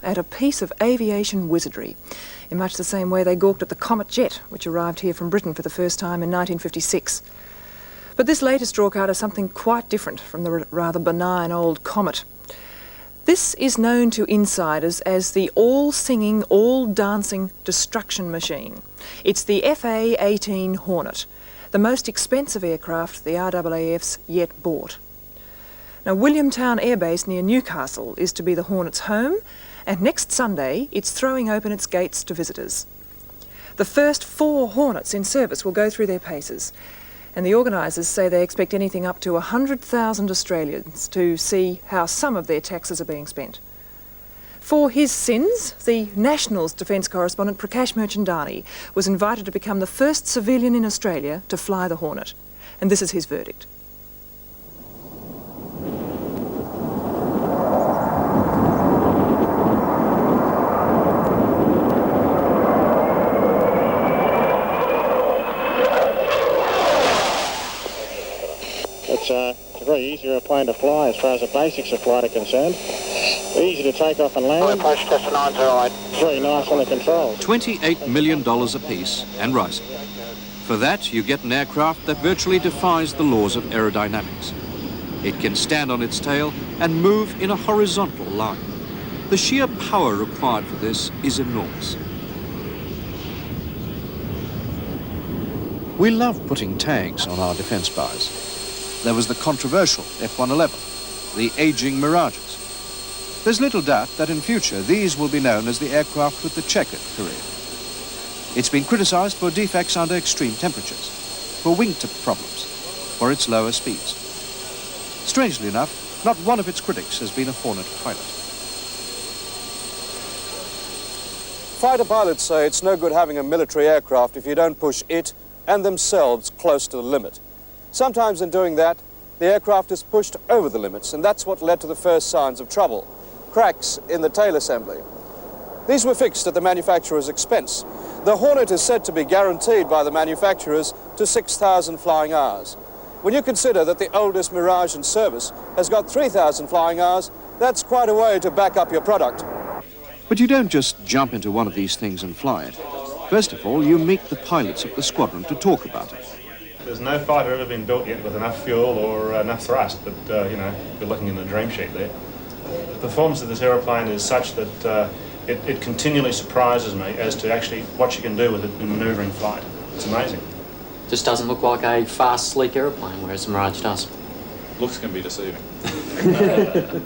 At a piece of aviation wizardry, in much the same way they gawked at the Comet jet, which arrived here from Britain for the first time in 1956. But this latest drawcard is something quite different from the rather benign old Comet. This is known to insiders as the all-singing, all-dancing destruction machine. It's the F18 Hornet, the most expensive aircraft the RAAF's yet bought. Now, Williamtown Air Base near Newcastle is to be the Hornet's home, and next Sunday it's throwing open its gates to visitors. The first 4 Hornets in service will go through their paces, and the organisers say they expect anything up to 100,000 Australians to see how some of their taxes are being spent. For his sins, the Nationals defence correspondent Prakash Marchandani was invited to become the first civilian in Australia to fly the Hornet, and this is his verdict. It's a very easy airplane to fly as far as the basics of flight are concerned. Easy to take off and land. Approach test 908. Very nice on the controls. $28 million apiece and rising. For that, you get an aircraft that virtually defies the laws of aerodynamics. It can stand on its tail and move in a horizontal line. The sheer power required for this is enormous. We love putting tags on our defence buys. There was the controversial F111, the ageing Mirages. There's little doubt that in future these will be known as the aircraft with the checkered career. It's been criticised for defects under extreme temperatures, for wingtip problems, for its lower speeds. Strangely enough, not one of its critics has been a Hornet pilot. Fighter pilots say it's no good having a military aircraft if you don't push it and themselves close to the limit. Sometimes in doing that, the aircraft is pushed over the limits, and that's what led to the first signs of trouble, cracks in the tail assembly. These were fixed at the manufacturer's expense. The Hornet is said to be guaranteed by the manufacturers to 6,000 flying hours. When you consider that the oldest Mirage in service has got 3,000 flying hours, that's quite a way to back up your product. But you don't just jump into one of these things and fly it. First of all, you meet the pilots of the squadron to talk about it. There's no fighter ever been built yet with enough fuel or enough thrust, but, we're looking in the dream sheet there. The performance of this aeroplane is such that it continually surprises me as to actually what you can do with it in manoeuvring flight. It's amazing. Just doesn't look like a fast, sleek aeroplane, whereas the Mirage does. Looks can be deceiving.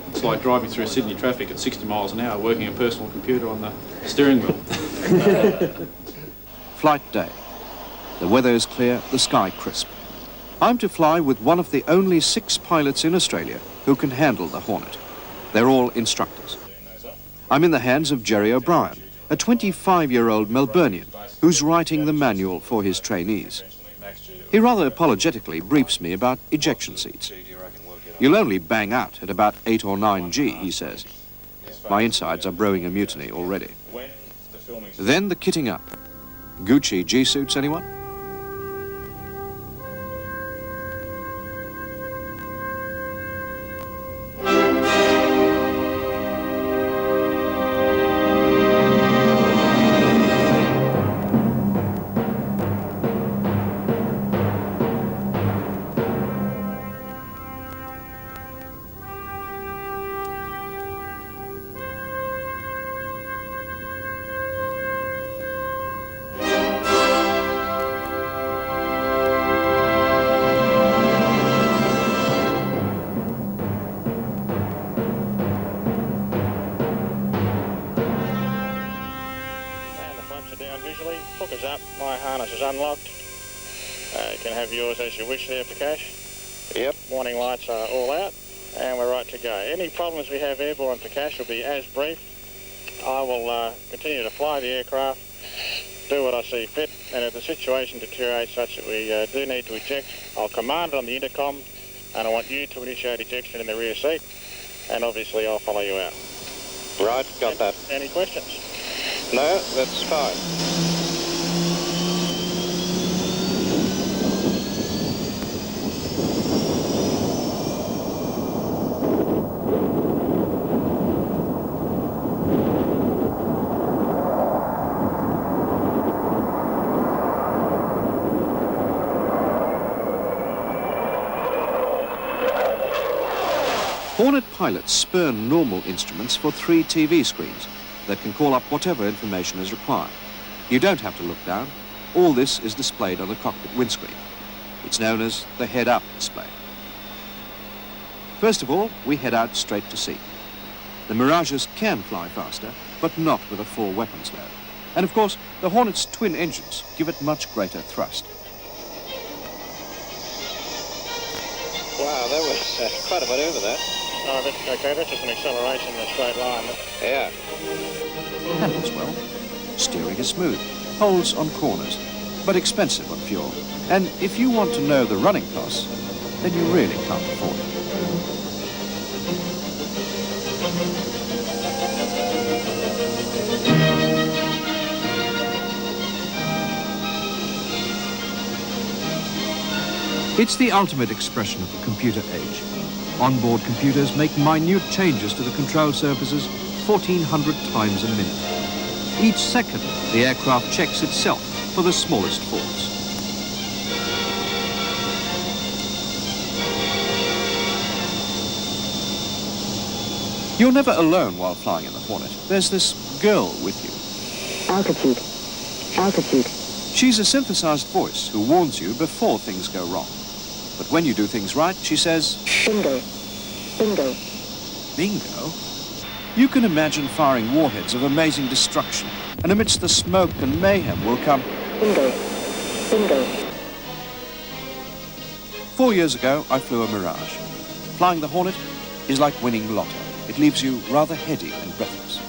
It's like driving through Sydney traffic at 60 miles an hour, working a personal computer on the steering wheel. Flight day. The weather is clear, the sky crisp. I'm to fly with one of the only 6 pilots in Australia who can handle the Hornet. They're all instructors. I'm in the hands of Jerry O'Brien, a 25-year-old Melburnian who's writing the manual for his trainees. He rather apologetically briefs me about ejection seats. You'll only bang out at about 8 or 9 G, he says. My insides are broing a mutiny already. Then the kitting up. Gucci G-suits, anyone? Hookers up, my harness is unlocked. You can have yours as you wish there, Prakash. Yep. Warning lights are all out, and we're right to go. Any problems we have airborne, Prakash, will be as brief. I will continue to fly the aircraft, do what I see fit, and if the situation deteriorates such that we do need to eject, I'll command it on the intercom, and I want you to initiate ejection in the rear seat, and obviously I'll follow you out. Right, got that. Any questions? No, that's fine. Hornet pilots spurn normal instruments for 3 TV screens that can call up whatever information is required. You don't have to look down. All this is displayed on the cockpit windscreen. It's known as the head-up display. First of all, we head out straight to sea. The Mirages can fly faster, but not with a full weapons load. And of course, the Hornet's twin engines give it much greater thrust. Wow, that was quite a bit over that. Oh, that's okay. That's just an acceleration in a straight line. Yeah. Handles well. Steering is smooth. Holds on corners, but expensive on fuel. And if you want to know the running costs, then you really can't afford it. It's the ultimate expression of the computer age. Onboard computers make minute changes to the control surfaces 1,400 times a minute. Each second, the aircraft checks itself for the smallest faults. You're never alone while flying in the Hornet. There's this girl with you. Altitude. Altitude. She's a synthesized voice who warns you before things go wrong. But when you do things right, she says, Bingo. Bingo. bingo. You can imagine firing warheads of amazing destruction, and amidst the smoke and mayhem will come, Bingo. Bingo. 4 years ago, I flew a Mirage. Flying the Hornet is like winning lotto. It leaves you rather heady and breathless.